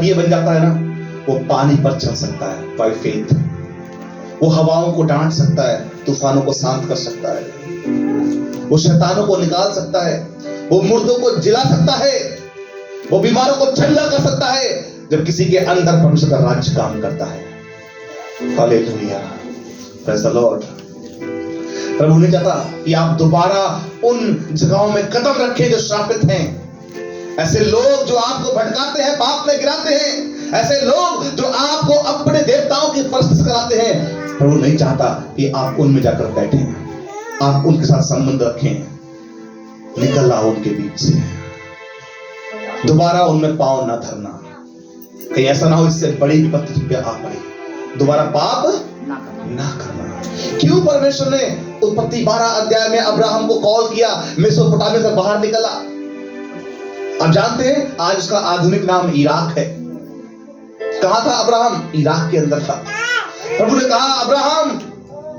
ये बन जाता है ना, वो पानी पर चल सकता है बाय फेथ, वो हवाओं को डांट सकता है, तूफानों को शांत कर सकता है, वो शैतानों को निकाल सकता है, वो मुर्दों को जिला सकता है, वो बीमारों को चंगा कर सकता है, जब किसी के अंदर परमेश्वर का राज्य काम करता है। Hallelujah, praise the lord. प्रभु ने चाहता कि आप दोबारा उन जगहों में कदम रखें जो श्रापित हैं। ऐसे लोग जो आपको भटकाते हैं, पाप में गिराते हैं, ऐसे लोग जो आपको अपने देवताओं की परस्तिश कराते हैं, प्रभु नहीं चाहता कि आप उनमें जाकर बैठें, आप उनके साथ संबंध रखें। निकल आओ उनके बीच से, दोबारा उनमें पांव ना धरना। कहीं ऐसा ना हो इससे बड़ी विपत्ति तुम पे आ पड़े। दोबारा पाप ना करना। क्यों परमेश्वर ने उत्पत्ति 12 अध्याय में अब्राहम को कॉल किया, मेसोपोटामिया से बाहर निकला? आप जानते हैं आज उसका आधुनिक नाम इराक है। कहां था अब्राहम? इराक के अंदर था। प्रभु ने कहा अब्राहम,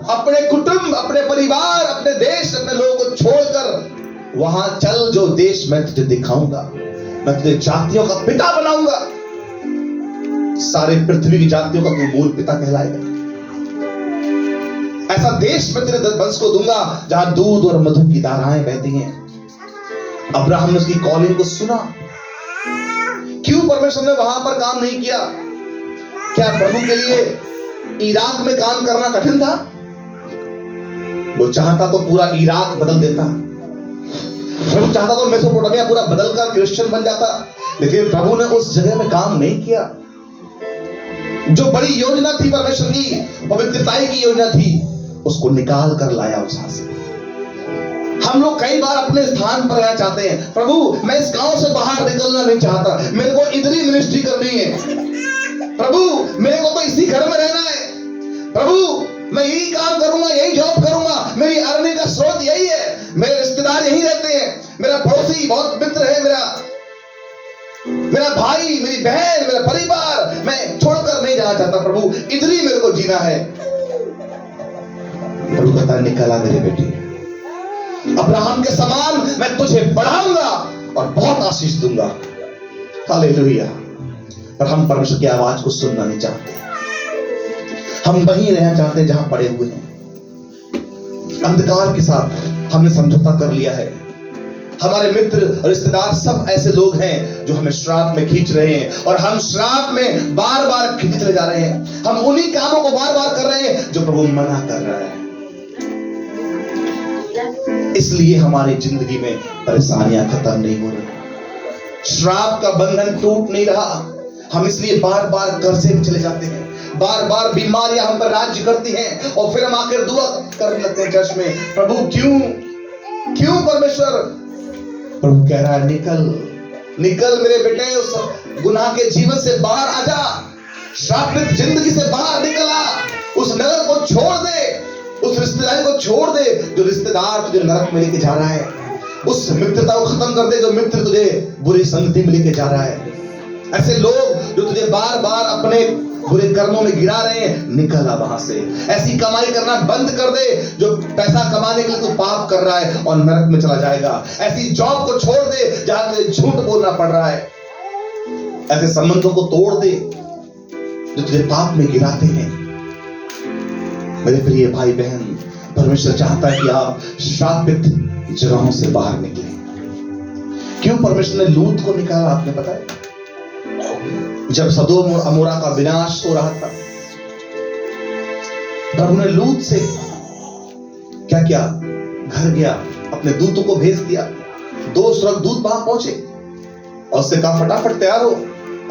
अपने कुटुंब, अपने परिवार, अपने देश, अपने लोगों को छोड़कर वहां चल, जो देश मैं तुझे दिखाऊंगा। मैं तुझे जातियों का पिता बनाऊंगा, सारे पृथ्वी की जातियों का तू मूल पिता कहलाएगा। ऐसा देश मैं तेरे वंश को दूंगा जहां दूध और मधु की धाराएं बहती हैं। अब्राहम ने उसकी कॉलिंग को सुना। क्यों परमेश्वर ने वहां पर काम नहीं किया? क्या प्रभु के लिए इराक में काम करना कठिन था? वो चाहता तो पूरा इराक बदल देता, प्रभु चाहता तो मेसोपोटामिया पूरा बदलकर क्रिश्चियन बन जाता, लेकिन प्रभु ने उस जगह में काम नहीं किया। जो बड़ी योजना थी परमेश्वर की, पवित्रताई की योजना थी, उसको निकाल कर लाया उस हाथ से। हम लोग कई बार अपने स्थान पर रहना चाहते हैं। प्रभु मैं इस गांव से बाहर निकलना नहीं चाहता, मेरे को इधर ही मिनिस्ट्री करनी है। प्रभु मेरे को तो इसी घर में रहना है। प्रभु मैं यही काम करूंगा, यही जॉब करूंगा, मेरी अर्निंग का स्रोत यही है, मेरे रिश्तेदार यही रहते हैं, मेरा पड़ोसी बहुत मित्र है, मेरा भाई, मेरी बहन, मेरा परिवार, मैं छोड़कर नहीं जाना चाहता। प्रभु इधर ही मेरे को जीना है। प्रभु कहता निकला मेरे बेटे, अब्राहम के समान मैं तुझे बढ़ाऊंगा और बहुत आशीष दूंगा। हालेलुया। पर हम परमेश्वर की आवाज को सुनना नहीं चाहते, हम वहीं रहना चाहते हैं जहां पड़े हुए हैं। अंधकार के साथ हमने समझौता कर लिया है। हमारे मित्र, रिश्तेदार सब ऐसे लोग हैं जो हमें श्राप में खींच रहे हैं, और हम श्राप में बार बार खींच चले जा रहे हैं। हम उन्हीं कामों को बार बार कर रहे हैं जो प्रभु मना कर रहा है। इसलिए हमारी जिंदगी में परेशानियां खत्म नहीं हो रही, श्राप का बंधन टूट नहीं रहा। हम इसलिए बार बार कर्जे में चले जाते हैं, बार बार बीमारियां हम पर राज्य करती हैं, और फिर हम आकर दुआ करने लगते हैं चर्च में, प्रभु क्यों परमेश्वर? प्रभु कह रहा है निकल मेरे बेटे, उस गुनाह के जीवन से बाहर आ जा, श्रापित जिंदगी से बाहर निकल आ, उस नगर को छोड़ दे, उस रिश्तेदारी को छोड़ दे जो रिश्तेदार तुझे नरक में लेके जा रहा है, उस मित्रता को खत्म कर दे जो मित्र तुझे बुरी संगति में लेके जा रहा है। ऐसे लोग जो तुझे बार बार अपने बुरे कर्मों में गिरा रहे हैं, निकल आ वहां से। ऐसी कमाई करना बंद कर दे जो पैसा कमाने के लिए तू पाप कर रहा है और नरक में चला जाएगा। ऐसी जॉब को छोड़ दे जहां तुझे झूठ बोलना पड़ रहा है। ऐसे संबंधों को तोड़ दे जो तुझे पाप में गिराते हैं। मेरे प्रिय भाई बहन, परमेश्वर चाहता है कि आप श्रापित जगहों से बाहर निकले। क्यों परमेश्वर ने लूत को निकाला आपने पता है? जब सदोम और अमोरा का विनाश हो रहा था, प्रभु ने लूत से क्या किया? घर गया, अपने दूतों को भेज दिया। 2 स्वर्गदूत वहां पहुंचे और उससे कहा फटाफट तैयार हो,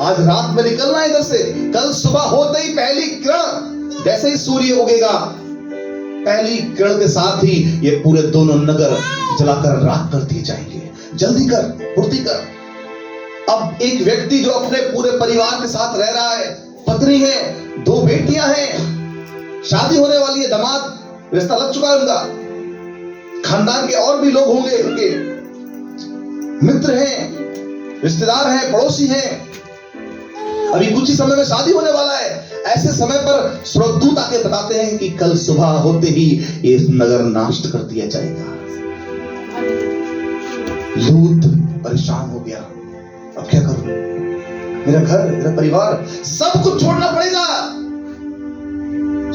आज रात में निकलना है इधर से। कल सुबह होते ही पहली किरण, जैसे ही सूर्य उगेगा, पहली किरण के साथ ही ये पूरे दोनों नगर जलाकर राख कर दिए जाएंगे। जल्दी कर, फुर्ती कर। अब एक व्यक्ति जो अपने पूरे परिवार के साथ रह रहा है, पत्नी है, 2 बेटियां हैं, शादी होने वाली है, दामाद रिश्ता लग चुका है उनका, खानदान के और भी लोग होंगे, उनके मित्र हैं, रिश्तेदार हैं, पड़ोसी हैं, अभी कुछ ही समय में शादी होने वाला है। ऐसे समय पर स्वर्गदूत आके बताते हैं कि कल सुबह होते ही ये नगर नाश कर दिया जाएगा। लूत परेशान हो गया, अब क्या करूं? मेरा घर, मेरा परिवार, सब कुछ छोड़ना पड़ेगा।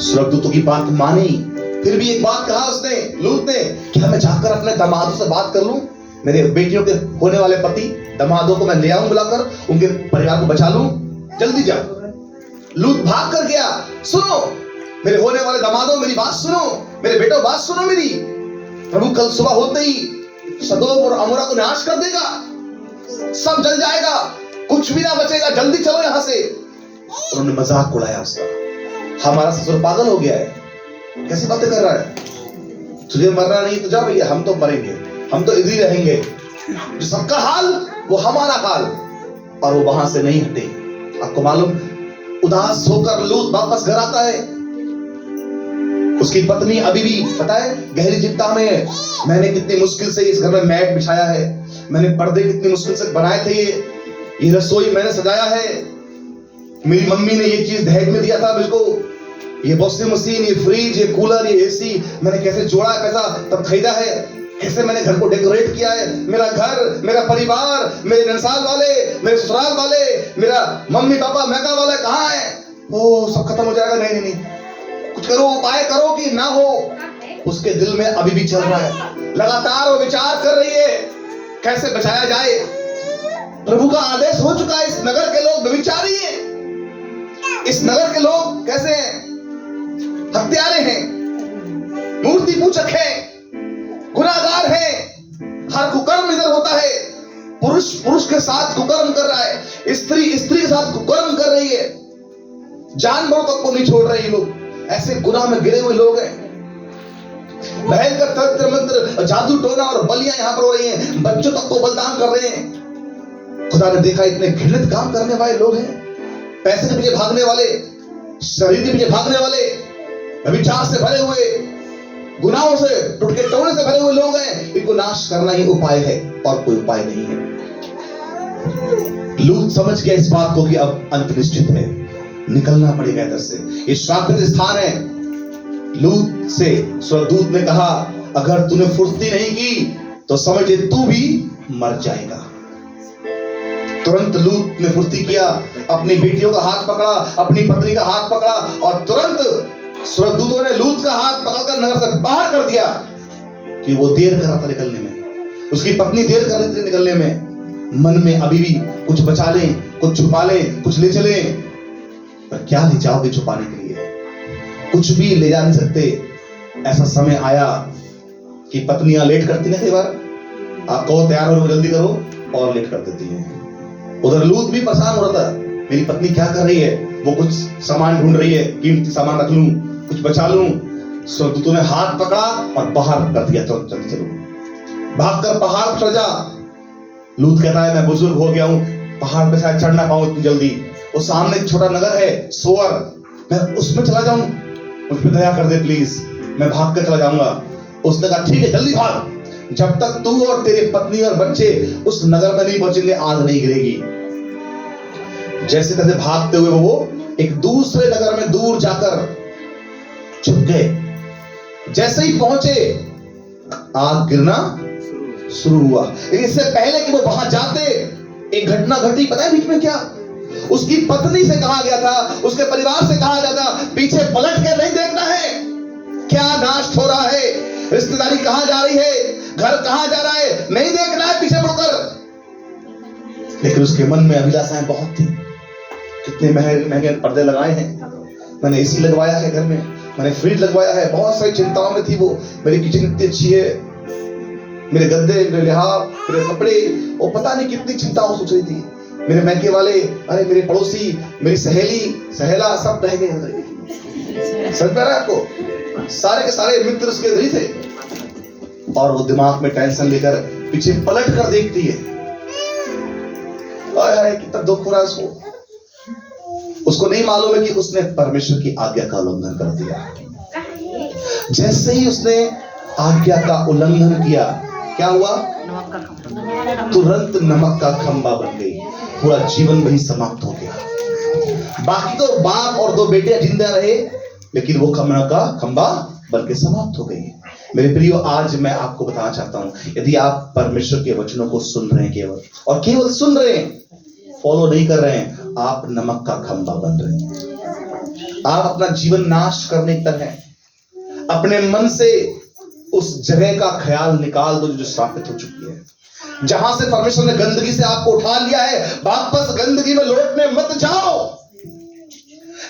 स्वर्गदूतों की बात मानी, फिर भी एक बात कहा उसने, लूत ने, क्या मैं जाकर अपने दामादों से बात कर लूं? मेरे बेटियों के होने वाले पति दामादों को मैं ले आऊं बुलाकर, उनके परिवार को बचा लूं। जल्दी जा। लूत भाग कर गया। सुनो मेरे होने वाले दामादों, मेरी बात सुनो, मेरे बेटों बात सुनो मेरी। प्रभु कल सुबह होते ही सदोम और अमोरा को नाश कर देगा, सब जल जाएगा, कुछ भी ना बचेगा, जल्दी चलो यहां से। उन्होंने मजाक उड़ाया उसका। हमारा ससुर पागल हो गया है, कैसी बातें कर रहा है, तुझे मरना नहीं तो जा भैया, हम तो मरेंगे, हम तो इधर ही रहेंगे, जो सबका हाल वो हमारा हाल। और वो वहां से नहीं हटे। आपको मालूम, उदास होकर लूत वापस घर आता है। उसकी पत्नी अभी भी पता है गहरी चिंता में है। मैंने कितनी मुश्किल से इस घर में मैट बिछाया है, मैंने पर्दे कितनी मुश्किल से बनाए थे, ये रसोई मैंने सजाया है, मेरी मम्मी ने ये चीज दहेज में दिया था मुझको, ये वॉशिंग मशीन, ये फ्रिज, ये कूलर, ये एसी मैंने कैसे जोड़ा है, पैसा तब खरीदा है, कैसे मैंने घर को डेकोरेट किया है। मेरा घर, मेरा परिवार, मेरे ननसाल वाले, मेरे ससुराल वाले, मेरा मम्मी पापा मैका वाले कहाँ है? ओ सब खत्म हो जाएगा। नहीं नहीं नहीं, कुछ करो, उपाय करो कि ना हो। उसके दिल में अभी भी चल रहा है, लगातार वो विचार कर रही है कैसे बचाया जाए। प्रभु का आदेश हो चुका है, इस नगर के लोग व्यभिचारी हैं, इस नगर के लोग कैसे हैं, हत्यारे हैं, मूर्ति पूजक हैं, गुनाहगार हैं। हर कुकर्म इधर होता है, पुरुष पुरुष के साथ कुकर्म कर रहा है, स्त्री स्त्री के साथ कुकर्म कर रही है, जानवरों तक को नहीं छोड़ रहे ये लोग। ऐसे गुनाह में गिरे हुए लोग हैं। भयंकर तंत्र मंत्र, जादू टोना और बलियां यहां पर हो रही हैं, बच्चों तक को बलिदान कर रहे हैं। खुदा ने देखा इतने घृणित काम करने वाले लोग हैं, पैसे के पीछे भागने वाले, शरीर के पीछे भागने वाले, व्यभिचार से भरे हुए, गुनाहों से, टुटके टोने से भरे हुए लोग हैं। इनको नाश करना ही उपाय है और कोई उपाय नहीं है। लूत समझ गया इस बात को कि अब अंत निश्चित है, निकलना पड़ेगा इधर से, ये श्रापित स्थान है। लूत से स्वर्गदूत ने कहा, अगर तूने फुर्ती नहीं की तो समझ ले तू भी मर जाएगा। तुरंत लूत ने फुर्ती किया, अपनी बेटियों का हाथ पकड़ा, अपनी पत्नी का हाथ पकड़ा और तुरंत स्वर्गदूतों ने लूत का हाथ पकड़कर नगर से बाहर कर दिया। कि वो देर कर रहा था निकलने में, उसकी पत्नी देर कर रही थी निकलने में। मन में अभी भी कुछ बचा लें, कुछ छुपा लें, कुछ ले चले, पर क्या ले जाओगे छुपाने के लिए? कुछ भी ले जा नहीं सकते। ऐसा समय आया कि पत्नियां लेट करती ना, कई बार आप कहो तैयार हो जल्दी करो और लेट कर देती है। उधर लूत भी परेशान हो रहा था, मेरी पत्नी क्या कर रही है, वो कुछ सामान ढूंढ रही है, कीमती सामान रख लूं, कुछ बचा लूं। स्वर्गदूतों ने हाथ पकड़ा और बाहर कर दिया, तो जल्दी चलो, भागकर पहाड़ पर चढ़ जा। लूत कहता है मैं बुजुर्ग हो गया हूं, पहाड़ पे शायद चढ़ ना पाऊं इतनी जल्दी। वो सामने एक छोटा नगर है सोअर, मैं उसमें चला जाऊं, मुझ पे दया कर दे प्लीज, मैं भाग कर चला जाऊंगा। उसने कहा ठीक है जल्दी भाग, जब तक तू और तेरे पत्नी और बच्चे उस नगर में नहीं पहुंचेंगे आग नहीं गिरेगी। जैसे तैसे भागते हुए वो एक दूसरे नगर में दूर जाकर छुप गए। जैसे ही पहुंचे आग गिरना शुरू हुआ। इससे पहले कि वो वहां जाते एक घटना घटी, पता है बीच में क्या? उसकी पत्नी से कहा गया था, उसके परिवार से कहा गया था, पीछे पलट के नहीं देखना है, क्या नाश हो रहा है, रिश्तेदारी कहां जा रही है, घर कहां जा रहा है, नहीं देखना है पीछे मुड़कर। लेकिन उसके मन में अभिलाषाएं बहुत थी। कितने महंगे पर्दे लगाए हैं, मैंने एसी लगवाया है घर में, मैंने फ्रिज लगवाया है, बहुत सारी चिंताओं में थी वो। मेरी किचन इतनी अच्छी है, मेरे गद्दे, मेरे लिहाफ, मेरे कपड़े, वो पता नहीं कितनी चिंताओं सोच रही थी। मेरे मैके वाले, अरे मेरे पड़ोसी, मेरी सहेली सहेला सब रह गए उधर। समझ में आ रहा है आपको? सारे के सारे मित्र उसके इधर ही थे। और वो दिमाग में टेंशन लेकर पीछे पलट कर देखती है। कितना दुख हो रहा है उसको। उसको नहीं मालूम है कि उसने परमेश्वर की आज्ञा का उल्लंघन कर दिया। जैसे ही उसने आज्ञा का उल्लंघन किया, क्या हुआ? तुरंत नमक का खंबा बन गई, पूरा जीवन वही समाप्त हो गया। बाकी तो बाप और दो बेटे जिंदा रहे, लेकिन वो खंबा बन के समाप्त हो गई। मेरे प्रियो, आज मैं आपको बताना चाहता हूं, यदि आप परमेश्वर के वचनों को सुन रहे हैं केवल, और केवल सुन रहे हैं, फॉलो नहीं कर रहे हैं, आप नमक का खंभा बन रहे हैं। आप अपना जीवन नाश करने की तरह अपने मन से उस जगह का ख्याल निकाल दो जो श्रापित हो चुकी है। जहां से परमेश्वर ने गंदगी से आपको उठा लिया है, वापस गंदगी में लौटने मत जाओ।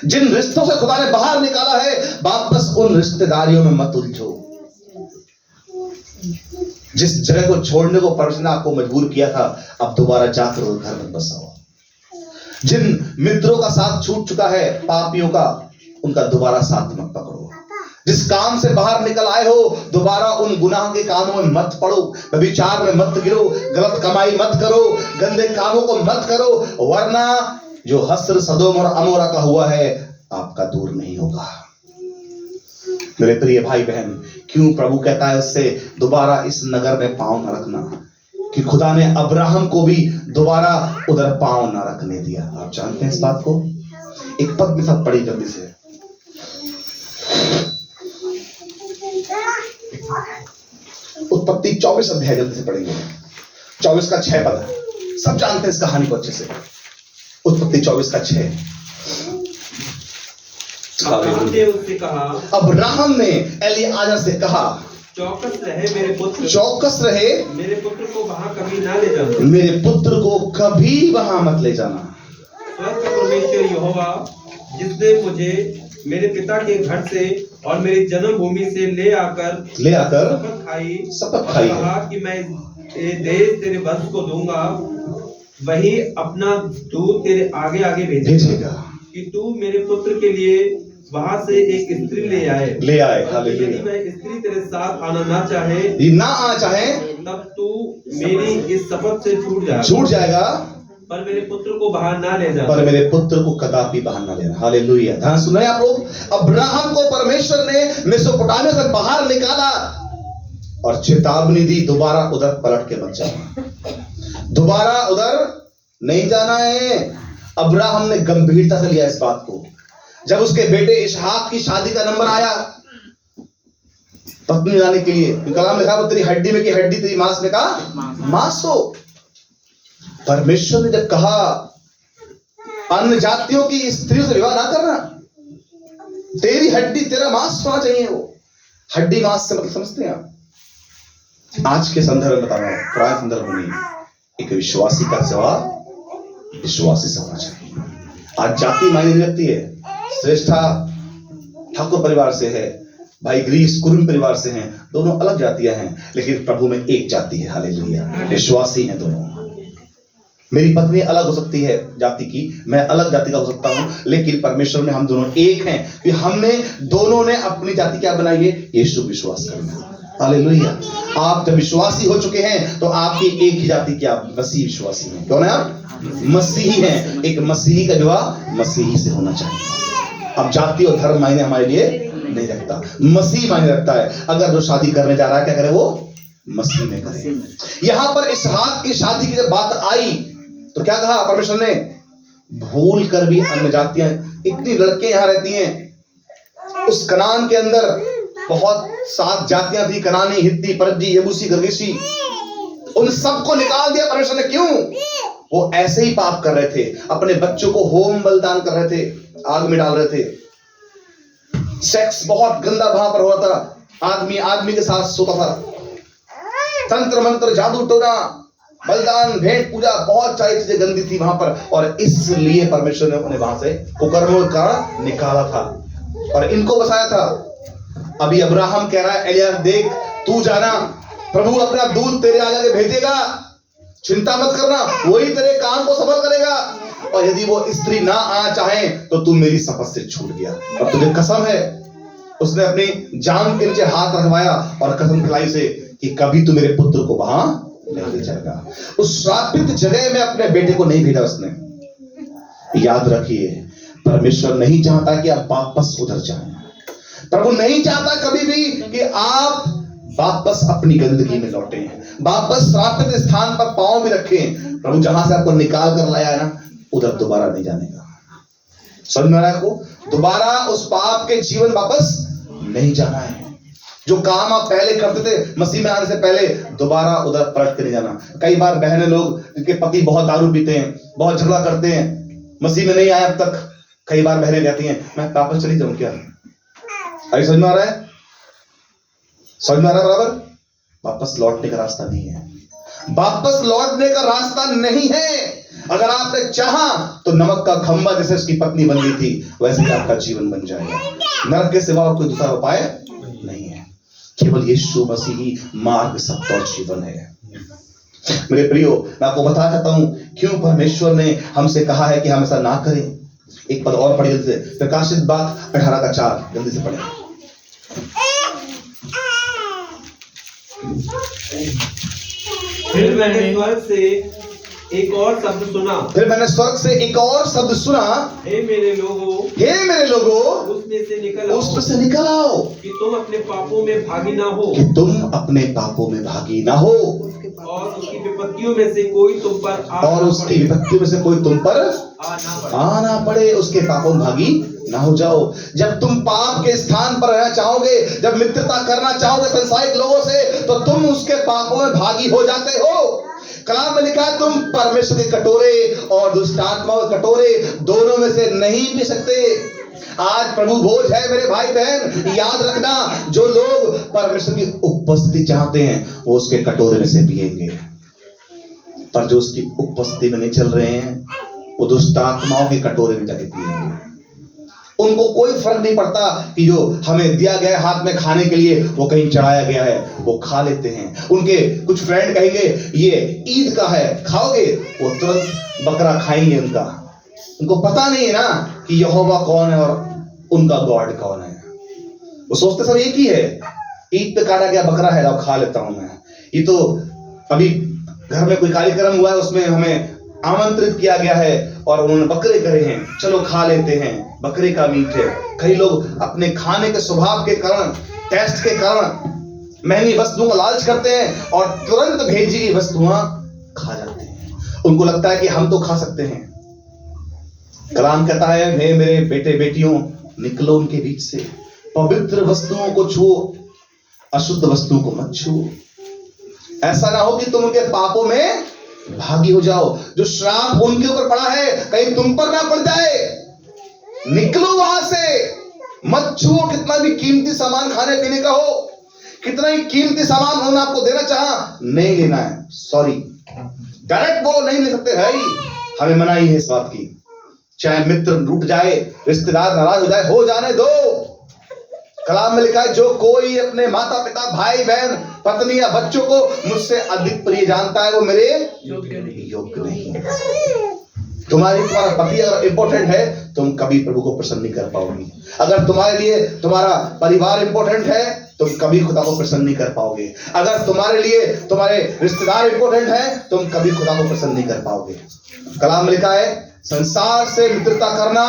जिन रिश्तों से खुदा ने बाहर निकाला है, वापस उन रिश्तेदारियों में मत उलझो। जिस जगह को छोड़ने को परमेश्वर ने आपको मजबूर किया था, अब दोबारा जाकर उस घर में बसाओ। जिन मित्रों का साथ छूट चुका है, पापियों का, उनका दोबारा साथ मत पकड़ो। जिस काम से बाहर निकल आए हो, दोबारा उन गुनाह के कामों में मत पड़ो। व्यभिचार में मत गिरो, गलत कमाई मत करो, गंदे कामों को मत करो, वरना जो हस्र सदोम और अमोरा का हुआ है आपका दूर नहीं होगा। मेरे प्रिय भाई बहन, क्यों प्रभु कहता है उससे दोबारा इस नगर में पांव न रखना? कि खुदा ने अब्राहम को भी दोबारा उधर पांव न रखने दिया। आप जानते हैं इस बात को? एक पद के साथ पढ़ी जल्दी से। उत्पत्ति 24 अध्याय जल्दी से पढ़ेंगे। 24 का 6 पद। सब जानते हैं इस कहानी को अच्छे से। उत्पत्ति 24 का 6। अब्राहम ने उससे कहा, अब्राहम ने एलिआजर से कहा, चौकस रहे मेरे पुत्र, चौकस रहे, मेरे पुत्र को वहां कभी ना ले जाना, मेरे पुत्र को कभी वहां मत ले जाना। स्वर्ग का परमेश्वर यहोवा जिसने मुझे मेरे पिता के घर से और मेरी जन्मभूमि से ले आकर शपथ खाई कहा कि मैं ये देश तेरे वंश को दूंगा, वही अपना दूत तेरे आगे आगे भेजेगा कि तू मेरे पुत्र के लिए वहां से एक स्त्री ले आए। यदि वह स्त्री तेरे साथ आना ना चाहे तब तू मेरी इस शपथ से छूट जाएगा, पर मेरे पुत्र को बाहर ना ले जा, पर मेरे पुत्र को कदापि बाहर ना लेना। हालेलुया। ध्यान सुने आप लोग। अब्राहम को परमेश्वर ने मेसोपोटामिया से बाहर निकाला और चेतावनी दी, दोबारा उधर पलट के मत जाना, दोबारा उधर नहीं जाना है। अब्राहम ने गंभीरता से लिया इस बात को। जब उसके बेटे इसहाक की शादी का नंबर आया पत्नी लाने के लिए, कलाम लिखा तेरी हड्डी में की हड्डी, तेरी मांस में का मांस हो। परमेश्वर ने जब कहा अन्य जातियों की स्त्रियों से विवाह ना करना, तेरी हड्डी तेरा मांस होना चाहिए, वो हड्डी मांस से मतलब समझते हैं आप? आज के संदर्भ में बता रहा हूं, पुराने संदर्भ में नहीं। एक विश्वासी का जवाब विश्वासी से होना चाहिए। आज जाति मायने नहीं रखती है। श्रेष्ठा ठाकुर परिवार से है, भाई ग्रीस कुरुम परिवार से हैं, दोनों अलग जातियां हैं, लेकिन प्रभु में एक जाति है। हालेलुया। विश्वासी हैं दोनों। मेरी पत्नी अलग हो सकती है जाति की, मैं अलग जाति का हो सकता हूं, लेकिन परमेश्वर में हम दोनों एक हैं कि हमने दोनों ने अपनी जाति क्या बनाई है? यीशु विश्वास करना। हालेलुया। आप जब विश्वासी हो चुके हैं तो आपकी एक ही जाति की, आप मसीह विश्वासी हैं। कौन है आप? मसीही हैं। एक मसीही का विवाह मसीही से होना चाहिए। अब जाति और धर्म मायने हमारे लिए नहीं रखता, मसीह मायने रखता है। अगर जो शादी करने जा रहा है क्या करे? वो मसीह में करे। यहां पर इसहाक की शादी की जब बात आई तो क्या कहा परमेश्वर ने? भूल कर भी अन्य जातियां, इतनी लड़के यहां रहती हैं, उस कनान के अंदर बहुत 7 जातियां थी, कनानी, हित्ती, परजी, यबूसी, गर्गेशी, उन सबको निकाल दिया परमेश्वर ने। क्यों? वो ऐसे ही पाप कर रहे थे, अपने बच्चों को होम बलिदान कर रहे थे, आग में डाल रहे थे, सेक्स बहुत गंदा वहां पर हो रहा था, आदमी आदमी के साथ सोता था, तंत्र मंत्र, जादू टोना, बलिदान, भेंट पूजा, बहुत सारी चीजें गंदी थी वहां पर। और इसलिए परमेश्वर ने उन्हें वहां से कुकर्मों का निकाला था और इनको बसाया था। अभी अब्राहम कह रहा है, एलियाह देख तू जाना, प्रभु अपना दूत तेरे आगे भेजेगा, चिंता मत करना, वही तेरे काम को सफल करेगा। और यदि वो स्त्री ना आ चाहे तो तू मेरी शपथ से छूट गया। और तुझे कसम है, उसने अपनी जान के नीचे हाथ रखवाया और कसम खिलाई से कि कभी तू मेरे पुत्र को वहां नहीं ले जाएगा। उस श्रापित जगह में अपने बेटे को नहीं भेजा उसने। याद रखिए, परमेश्वर नहीं चाहता कि आप वापस उधर जाएं। प्रभु नहीं चाहता कभी भी कि आप वापस अपनी गंदगी में लौटे, वापस श्रापित स्थान पर पांव भी रखें। प्रभु जहां से आपको निकाल कर लाया है ना, उधर दोबारा नहीं जाने का। समझ में आ रहा है आपको? दोबारा उस पाप के जीवन वापस नहीं जाना है। जो काम आप पहले करते थे मसीह में आने से पहले, दोबारा उधर पलट कर नहीं जाना। कई बार बहनें लोग जिनके पति बहुत दारू पीते हैं, बहुत झगड़ा करते हैं, मसीह में नहीं आया अब तक, कई बार बहनें कहती हैं मैं वापस चली जाऊं क्या? अरे समझ में आ रहा है? समझ में आ रहा है बराबर? वापस लौटने का रास्ता नहीं है, वापस लौटने का रास्ता नहीं है। अगर आपने चाहा तो नमक का खंभा जैसे उसकी पत्नी बन गई थी वैसे ही आपका जीवन बन जाएगा। नरक के सिवा और कोई दूसरा उपाय नहीं है, केवल यीशु मसीह ही मार्ग, सत्य और जीवन है। मेरे प्रियो, मैं आपको बताना चाहता हूं क्यों परमेश्वर ने हमसे कहा है कि हम ऐसा ना करें। एक पद और पढ़िए जल्दी से, प्रकाशित बात 18:4, जल्दी से पढ़ें। फिर मैंने स्वर्ग से एक और शब्द सुना, फिर मैंने स्वर्ग से एक और शब्द सुना, हे मेरे लोगों, हे मेरे लोगों, उसमें से निकल आओ, उसमें से निकल आओ, कि तुम अपने पापों में भागी ना हो, कि तुम अपने पापों में भागी ना हो, और उसकी विपत्तियों में से कोई तुम पर और उसकी विपत्तियों में से कोई तुम पर आ ना पड़े, उसके पापों में भागी ना हो जाओ। जब तुम पाप के स्थान पर रहना चाहोगे, जब मित्रता करना चाहोगे संसारिक लोगों से, तो तुम उसके पापों में भागी हो जाते हो। कलाम में लिखा है तुम परमेश्वर के कटोरे और दुष्ट आत्माओं के कटोरे दोनों में से नहीं पी सकते। आज प्रभु भोज है मेरे भाई बहन, याद रखना, जो लोग परमेश्वर की उपस्थिति चाहते हैं वो उसके कटोरे में से पिएंगे, पर जो उसकी उपस्थिति में नहीं चल रहे हैं वो दुष्ट आत्माओं के कटोरे में जाके पिएंगे। उनको कोई फर्क नहीं पड़ता कि जो हमें दिया गया है हाथ में खाने के लिए वो कहीं चढ़ाया गया है, वो खा लेते हैं। उनके कुछ फ्रेंड कहेंगे ये ईद का है, खाओगे? वो तुरंत बकरा खाएंगे। उनको पता नहीं है ना कि यहोवा कौन है और उनका गॉड कौन है। वो सोचते सब एक ही है, ईद पे काटा गया बकरा है, लाओ खा लेता हूं मैं। ये तो अभी घर में कोई कार्यक्रम हुआ है, उसमें हमें आमंत्रित किया गया है और उन्होंने बकरे करे हैं, चलो खा लेते हैं, बकरे का मीट है। कई लोग अपने खाने के स्वभाव के कारण, टेस्ट के कारण महंगी वस्तुओं का लालच करते हैं और तुरंत भेजी गई वस्तुएं खा जाते हैं। उनको लगता है कि हम तो खा सकते हैं। कलाम कहता है हे मेरे बेटे बेटियों, निकलो उनके बीच से, पवित्र वस्तुओं को छुओ, अशुद्ध वस्तुओं को मत छुओ। ऐसा ना हो कि तुम उनके पापों में भागी हो जाओ। जो श्राप उनके ऊपर पड़ा है कहीं तुम पर ना पड़ जाए। निकलो वहां से, मत छुओ। कितना भी कीमती सामान खाने पीने का हो, कितना ही कीमती सामान उन्होंने आपको देना चाहा, नहीं लेना है, सॉरी। डायरेक्ट बोलो नहीं ले सकते भाई, हमें मनाही है इस बात की। चाहे मित्र रूठ जाए, रिश्तेदार नाराज हो जाए, हो जाने दो। कलाम में लिखा है जो कोई अपने माता पिता, भाई बहन, पत्नी या बच्चों को मुझसे अधिक प्रिय जानता है वो मेरे योग्य नहीं। तुम्हारा पति अगर इंपॉर्टेंट है, तुम कभी प्रभु को प्रसन्न नहीं कर पाओगे। अगर तुम्हारे लिए तुम्हारा परिवार इंपॉर्टेंट है, तुम कभी खुदा को प्रसन्न नहीं कर पाओगे। अगर तुम्हारे लिए तुम्हारे रिश्तेदार इंपॉर्टेंट है, तुम कभी खुदा को प्रसन्न नहीं कर पाओगे। कलाम में लिखा है संसार से मित्रता करना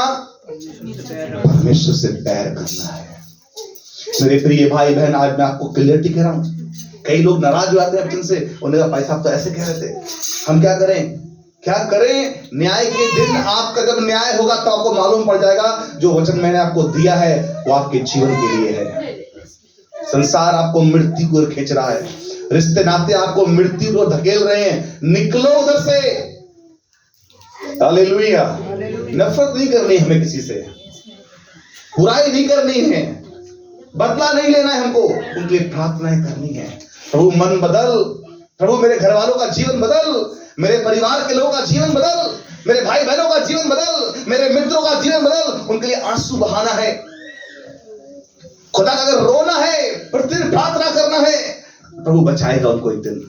परमेश्वर से बैर करना है। मेरे प्रिय भाई बहन, आज मैं आपको क्लियरिटी कह रहा हूं। कई लोग नाराज हो जाते हैं जिनसे, उन्हें भाई साहब तो ऐसे कह रहे थे, हम क्या करें? क्या करें? न्याय के दिन आपका जब न्याय होगा तो आपको मालूम पड़ जाएगा जो वचन मैंने आपको दिया है वो आपके जीवन के लिए है। संसार आपको मृत्यु की ओर खींच रहा है, रिश्ते नाते आपको मृत्यु को धकेल रहे हैं। निकलो उधर से। हालेलुया। नफरत नहीं करनी हमें किसी से, बुराई नहीं करनी है, बदला नहीं लेना है हमको, उनके लिए प्रार्थनाएं करनी है। प्रभु मन बदल, प्रभु मेरे घर वालों का जीवन बदल, मेरे परिवार के लोगों का जीवन बदल, मेरे भाई बहनों का जीवन बदल, मेरे मित्रों का जीवन बदल। उनके लिए आंसू बहाना है, खुदा का अगर रोना है, प्रतिदिन प्रार्थना करना है, प्रभु बचाएगा उनको एक दिन।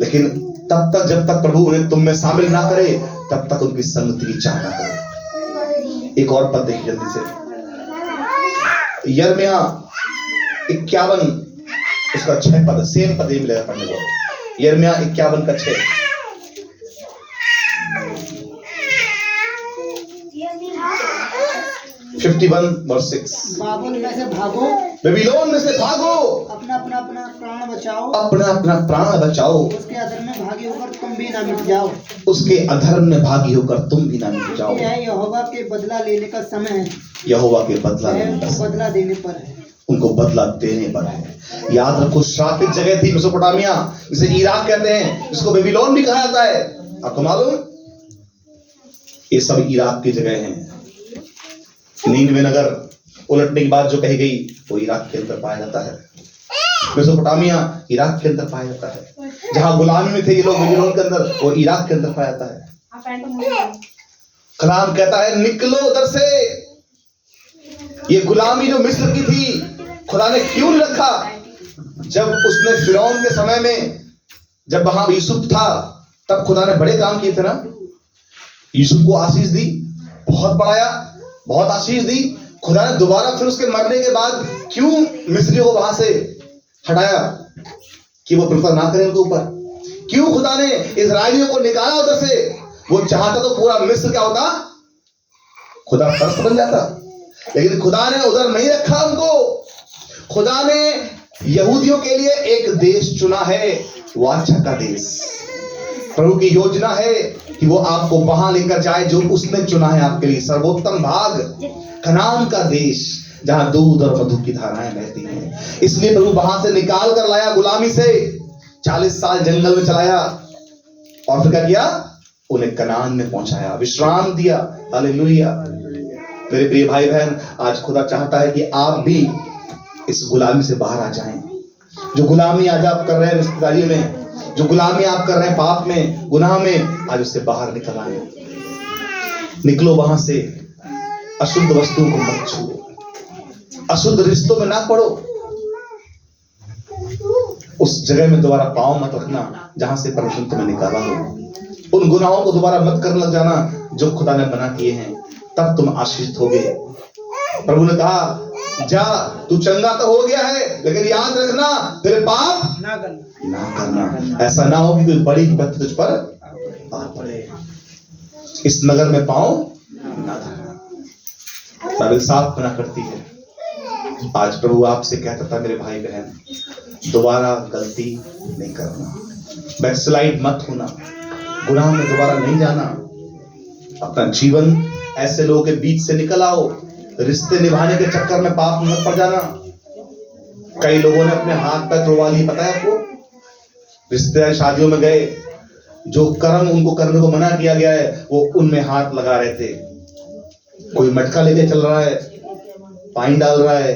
लेकिन तब तक जब तक प्रभु उन्हें तुम में शामिल ना करे, तब तक उनकी संगति की चाह ना करे। एक और पद देखिए जल्दी से, यिर्मयाह 51 उसका 6 पद, सेम पद ही मिलेगा पढ़ने को। यिर्मयाह 51 का 6। बाबुल में से भागो, बेबीलोन में से भागो, अपना अपना प्राण बचाओ, अपना अपना प्राण बचाओ। उसके अधर्म में भागी होकर तुम भी ना मिट जाओ, उसके अधर्म में भागी होकर तुम भी ना मिट जाओ। यह यहोवा के बदला लेने का समय है, यहोवा के बदला लेने का समय, बदला देने पर है, उनको बदला देने पर है। याद रखो, श्रापित जगह थी मेसोपोटामिया, जिसे इराक कहते हैं, जिसको बेबीलोन भी कहा जाता है। आपको मालूम, ये सब इराक की जगह हैं। नीनवे नगर उलटने की बात जो कही गई वो इराक के अंदर पाया जाता है। मेसोपोटामिया इराक के अंदर पाया जाता है। जहां गुलामी में थे ये लोग बेबीलोन के अंदर, वो इराक के अंदर पाया जाता है। कलाम कहता है निकलो उधर से। ये गुलामी जो मिस्र की थी, खुदा ने क्यों नहीं रखा? जब उसने फिरौन के समय में, जब वहां यूसुफ था, तब खुदा ने बड़े काम किए थे ना। यूसुफ को आशीष दी, बहुत बढ़ाया, बहुत आशीष दी। खुदा ने दोबारा फिर उसके मरने के बाद क्यों मिस्रियों को वहां से हटाया कि वो प्रभुता ना करें उनके ऊपर? क्यों खुदा ने इजराइलियों को निकाला उधर से? वो चाहता तो पूरा मिस्र क्या होता, खुदा फर्स्ट बन जाता, लेकिन खुदा ने उधर नहीं रखा उनको। खुदा ने यहूदियों के लिए एक देश चुना है, वाचा का देश। प्रभु की योजना है कि वो आपको वहां लेकर जाए जो उसने चुना है आपके लिए, सर्वोत्तम भाग, कनान का देश, जहां दूध और मधु की धाराएं बहती हैं। इसलिए प्रभु वहां से निकाल कर लाया गुलामी से, 40 साल जंगल में चलाया, और फिर क्या किया? उन्हें कनान में पहुंचाया, विश्राम दिया। हालेलुया। मेरे प्रिय भाई बहन, आज खुदा चाहता है कि आप भी इस गुलामी से बाहर आ जाएं। जो गुलामी आज आप कर रहे हैं रिश्तेदारी में, जो गुलामी आप कर रहे हैं पाप में, गुनाह में, आज उससे बाहर निकल आए। निकलो वहां से। अशुद्ध वस्तुओं को मत छुओ, अशुद्ध रिश्तों में ना पड़ो, उस जगह में दोबारा पांव मत रखना जहां से परमेश्वर तुम्हें निकाला हो। उन गुनाहों को दोबारा मत करने लग जाना जो खुदा ने मना किए हैं, तब तुम आशीषित होगे। प्रभु ने कहा जा, तू चंगा तो हो गया है, लेकिन याद रखना तेरे पाप ना करना। ऐसा ना हो कि कोई बड़ी विपत्ति तुझ पर आ पड़े। इस नगर में पांव ना धरना। बाइबल साफ मना करती है। आज प्रभु आपसे कहता था मेरे भाई बहन, दोबारा गलती नहीं करना, बैकस्लाइड मत होना, गुनाह में दोबारा नहीं जाना। अपना जीवन ऐसे लोगों के बीच से निकल आओ। रिश्ते निभाने के चक्कर में पाप में मत पड़ जाना। कई लोगों ने अपने हाथ पैर तोड़वा लिए, पता है आपको? रिश्तेदार शादियों में गए, जो कर्म उनको करने को मना किया गया है वो उनमें हाथ लगा रहे थे। कोई मटका लेके चल रहा है, पानी डाल रहा है,